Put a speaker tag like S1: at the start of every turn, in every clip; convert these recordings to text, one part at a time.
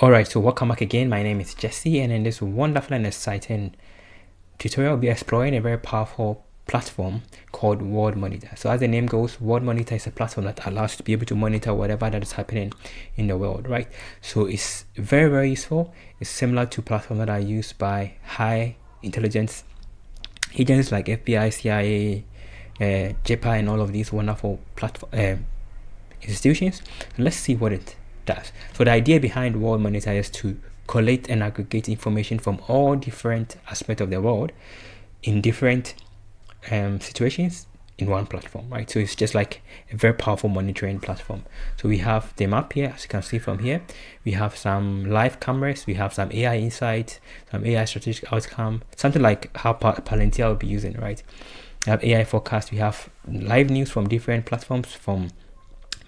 S1: Alright, so welcome back again. My name is Jesse, and in this wonderful and exciting tutorial, we'll be exploring a very powerful platform called WorldMonitor. So as the name goes, WorldMonitor is a platform that allows you to be able to monitor whatever that is happening in the world, right? So it's very, very useful. It's similar to platforms that are used by high intelligence agents like FBI, CIA, JPA, and all of these wonderful platform institutions. Let's see what it does. So the idea behind WorldMonitor is to collect and aggregate information from all different aspects of the world in different situations in one platform, right? So it's just like a very powerful monitoring platform. So we have the map here, as you can see from here. We have some live cameras, we have some AI insights, some AI strategic outcome, something like how Palantir will be using, right? We have AI forecast, we have live news from different platforms, from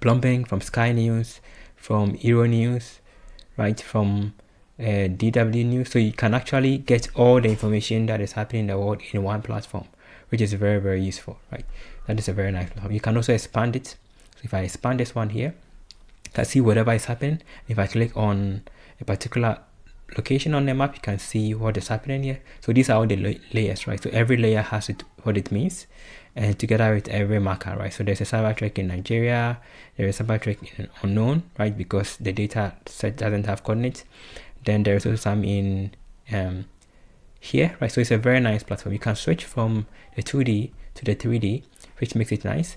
S1: Bloomberg, from Sky News, from Euro News, right, from DW News. So you can actually get all the information that is happening in the world in one platform, which is very, very useful, right? That is a very nice platform. You can also expand it. So if I expand this one here, you can see whatever is happening. If I click on a particular location on the map, you can see what is happening here. So these are all the layers, right? So every layer has what it means, and together with every marker, right? So there's a cyber threat in Nigeria, there is a cyber threat in unknown, right? Because the data set doesn't have coordinates. Then there's also some in here, right? So it's a very nice platform. You can switch from the 2D to the 3D, which makes it nice,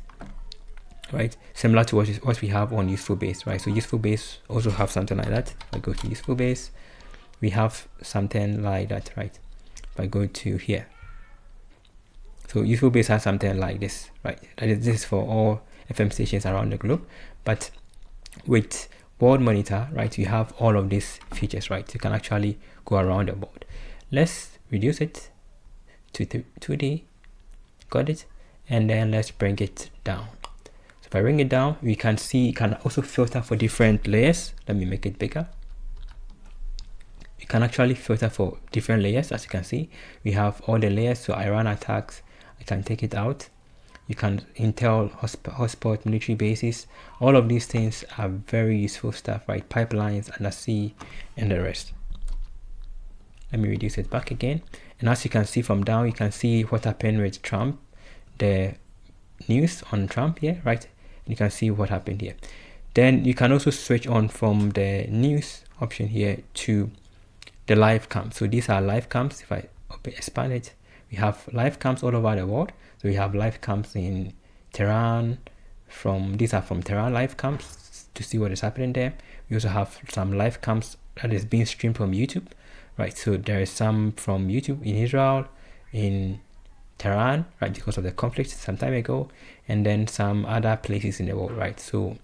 S1: right? Similar to what we have on Useful Base, right? So Useful Base also have something like that. If I go to Useful Base, we have something like that, right? If I go to here, so Useful Base has something like this, right? This is for all FM stations around the globe. But with WorldMonitor, right, you have all of these features, right? You can actually go around the board. Let's reduce it to 2D. Got it? And then let's bring it down. So if I bring it down, we can see you can also filter for different layers. Let me make it bigger. You can actually filter for different layers. As you can see, we have all the layers. So Iran attacks, I can take it out. You can Intel, hotspot, military bases. All of these things are very useful stuff, right? Pipelines, undersea, and the rest. Let me reduce it back again. And as you can see from down, you can see what happened with Trump, the news on Trump here, right? And you can see what happened here. Then you can also switch on from the news option here to the live cams. So these are live cams. If I expand it, we have live cams all over the world. So we have live cams in Tehran. These are from Tehran live cams to see what is happening there. We also have some live cams that is being streamed from YouTube, right? So there is some from YouTube in Israel, in Tehran, right, because of the conflict some time ago, and then some other places in the world, right? So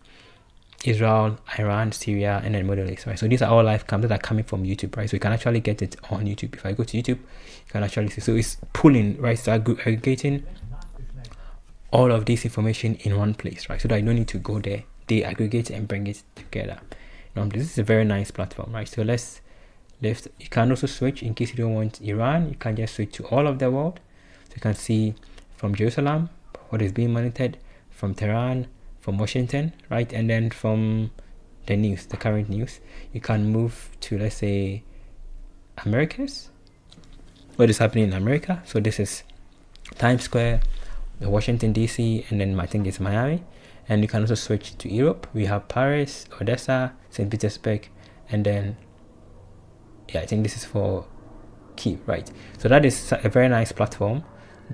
S1: Israel, Iran, Syria, and then Middle East, right? So these are all live cams that are coming from YouTube, right? So you can actually get it on YouTube. If I go to YouTube, you can actually see. So it's pulling, right? So aggregating all of this information in one place, right? So that you don't need to go there. They aggregate and bring it together. This is a very nice platform, right? So let's lift. You can also switch in case you don't want Iran. You can just switch to all of the world. So you can see from Jerusalem what is being monitored, from Tehran, from Washington, right? And then from the news, the current news, you can move to, let's say, Americas. What is happening in America? So this is Times Square, Washington DC, and then I think it's Miami. And you can also switch to Europe. We have Paris, Odessa, St. Petersburg, and then I think this is for Kyiv, right? So that is a very nice platform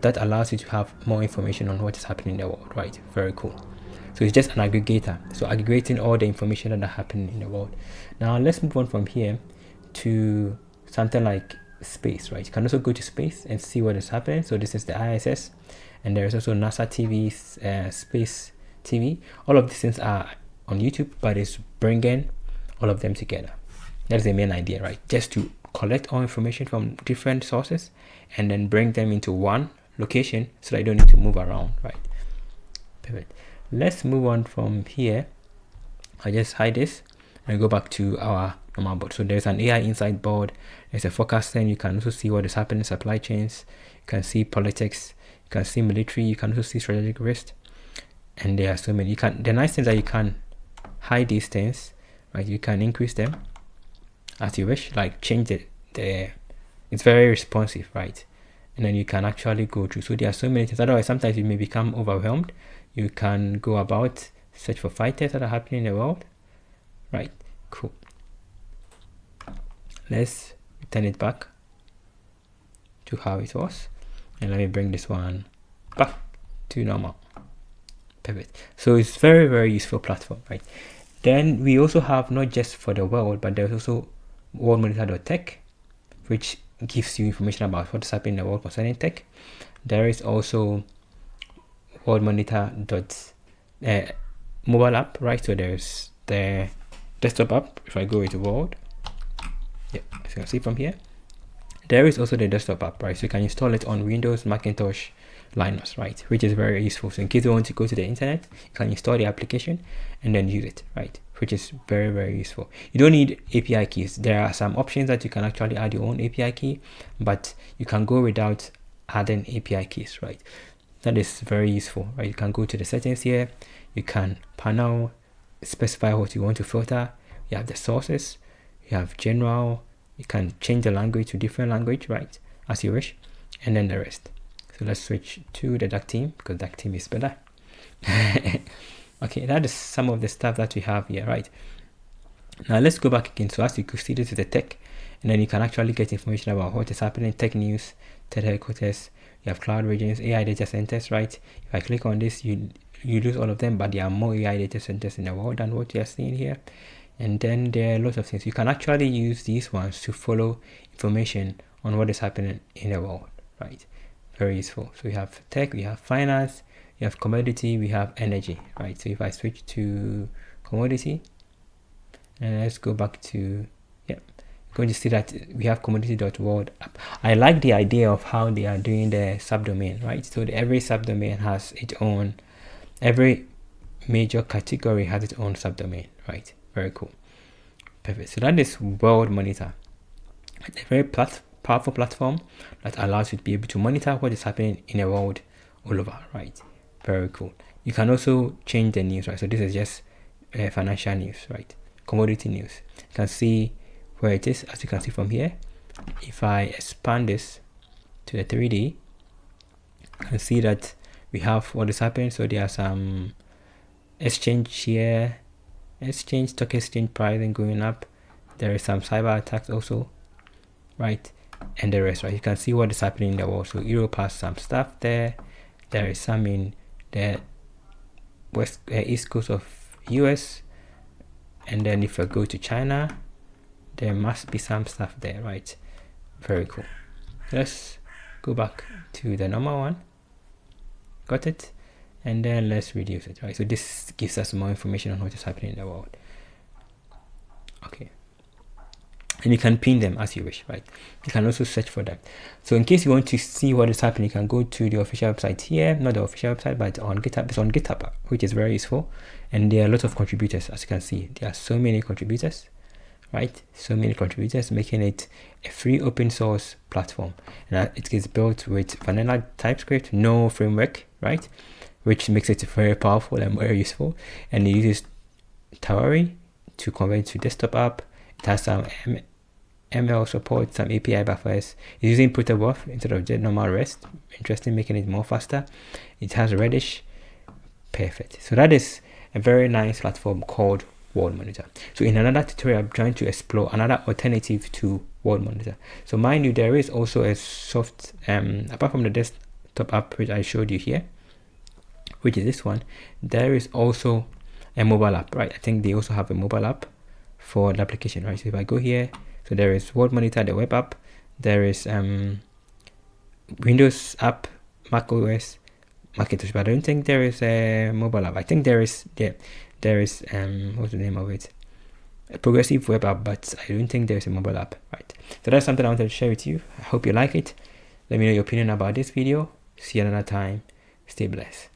S1: that allows you to have more information on what is happening in the world, right? Very cool. So it's just an aggregator. So aggregating all the information that are happening in the world. Now let's move on from here to something like space, right? You can also go to space and see what is happening. So this is the ISS, and there is also NASA TV, Space TV. All of these things are on YouTube, but it's bringing all of them together. That's the main idea, right? Just to collect all information from different sources and then bring them into one location so that you don't need to move around, right? Perfect. Let's move on from here. I just hide this and go back to our normal board. So there's an AI insight board. There's a forecasting. You can also see what is happening in supply chains. You can see politics. You can see military. You can also see strategic risk. And there are so many. The nice thing is that you can hide these things, right? You can increase them. as you wish. Like change the it's very responsive, right? And then you can actually go through. So there are so many things. Otherwise, sometimes you may become overwhelmed. You can go about, search for fighters that are happening in the world, right? Cool. Let's turn it back to how it was, and let me bring this one back to normal. Perfect. So it's very, very useful platform, right? Then we also have not just for the world, but there's also WorldMonitor.tech, which gives you information about what's happening in the world concerning tech. There is also WorldMonitor mobile app, right? So there's the desktop app. If I go into World, yeah, as you can see from here, there is also the desktop app, right? So you can install it on Windows, Macintosh, Linux, right? Which is very useful. So in case you want to go to the internet, you can install the application and then use it, right? Which is very, very useful. You don't need API keys. There are some options that you can actually add your own API key, but you can go without adding API keys, right? That is very useful, right? You can go to the settings here. You can panel, specify what you want to filter. You have the sources. You have general. You can change the language to different language, right? As you wish, and then the rest. So let's switch to the duck team because duck team is better. Okay, that is some of the stuff that we have here, right? Now let's go back again. So as you can see, this is the tech, and then you can actually get information about what is happening, tech news, tech headquarters. You have cloud regions, AI data centers, right? If I click on this, you lose all of them, but there are more AI data centers in the world than what you are seeing here. And then there are lots of things. You can actually use these ones to follow information on what is happening in the world, right? Very useful. So we have tech, we have finance, we have commodity, we have energy, right? So if I switch to commodity, and let's go back to, yeah, you're going to see that we have commodity.world.app. I like the idea of how they are doing the subdomain, right? So every subdomain has its own, every major category has its own subdomain, right? Very cool. Perfect. So that is World Monitor. It's a very powerful platform that allows you to be able to monitor what is happening in the world all over, right? Very cool. You can also change the news, right? So this is just financial news, right? Commodity news. You can see where it is, as you can see from here. If I expand this to the 3D, you can see that we have what is happening. So there are some exchange here, stock exchange pricing going up. There is some cyber attacks also, right? And the rest, right? You can see what is happening in the world. So Europe has some stuff there. There is some in the east coast of US. And then if I go to China, there must be some stuff there, right? Very cool. Let's go back to the normal one. Got it? And then let's reduce it, right? So this gives us more information on what is happening in the world. Okay. And you can pin them as you wish, right? You can also search for that. So in case you want to see what is happening, you can go to the official website here, not the official website, but on GitHub. It's on GitHub, which is very useful. And there are a lot of contributors, as you can see. There are so many contributors, right? So many contributors, making it a free open source platform. And it is built with vanilla TypeScript, no framework, right? Which makes it very powerful and very useful. And it uses Tauri to convert to desktop app. It has some ML support, some API buffers. It's using Protobuf instead of just normal REST. Interesting, making it more faster. It has Reddish. Perfect. So that is a very nice platform called WorldMonitor. So in another tutorial, I'm trying to explore another alternative to WorldMonitor. So mind you, there is also a soft, apart from the desktop app which I showed you here, which is this one, there is also a mobile app, right? I think they also have a mobile app for the application, right? So if I go here, so there is WorldMonitor, the web app, there is Windows app, Mac OS, Macintosh, but I don't think there is a mobile app. I think there is, yeah, there is what's the name of it? A progressive web app, but I don't think there's a mobile app, right? So that's something I wanted to share with you. I hope you like it. Let me know your opinion about this video. See you another time. Stay blessed.